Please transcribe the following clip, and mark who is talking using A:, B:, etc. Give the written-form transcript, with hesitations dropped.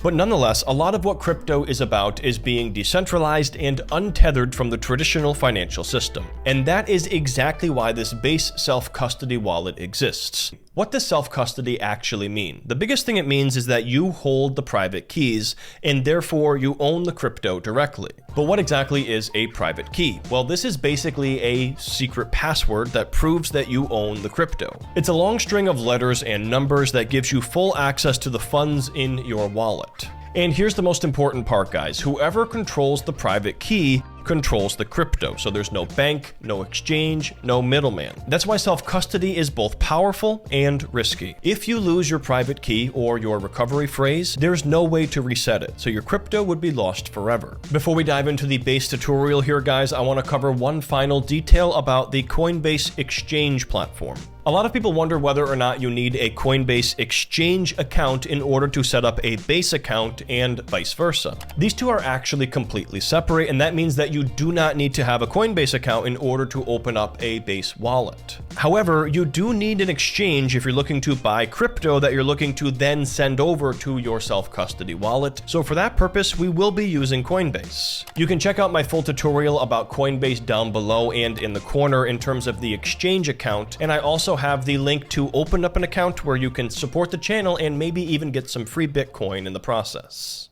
A: But nonetheless, a lot of what crypto is about is being decentralized and untethered from the traditional financial system. And that is exactly why this Base self-custody wallet exists. What does self-custody actually mean? The biggest thing it means is that you hold the private keys, and therefore you own the crypto directly. But what exactly is a private key? Well, this is basically a secret password that proves that you own the crypto. It's a long string of letters and numbers that gives you full access to the funds in your wallet. And here's the most important part, guys. Whoever controls the private key controls the crypto. So there's no bank, no exchange, no middleman. That's why self-custody is both powerful and risky. If you lose your private key or your recovery phrase, there's no way to reset it. So your crypto would be lost forever. Before we dive into the Base tutorial here, guys, I want to cover one final detail about the Coinbase exchange platform. A lot of people wonder whether or not you need a Coinbase exchange account in order to set up a Base account and vice versa. These two are actually completely separate, and that means that you do not need to have a Coinbase account in order to open up a Base wallet. However, you do need an exchange if you're looking to buy crypto that you're looking to then send over to your self-custody wallet. So for that purpose, we will be using Coinbase. You can check out my full tutorial about Coinbase down below and in the corner in terms of the exchange account, and I also have the link to open up an account where you can support the channel and maybe even get some free Bitcoin in the process.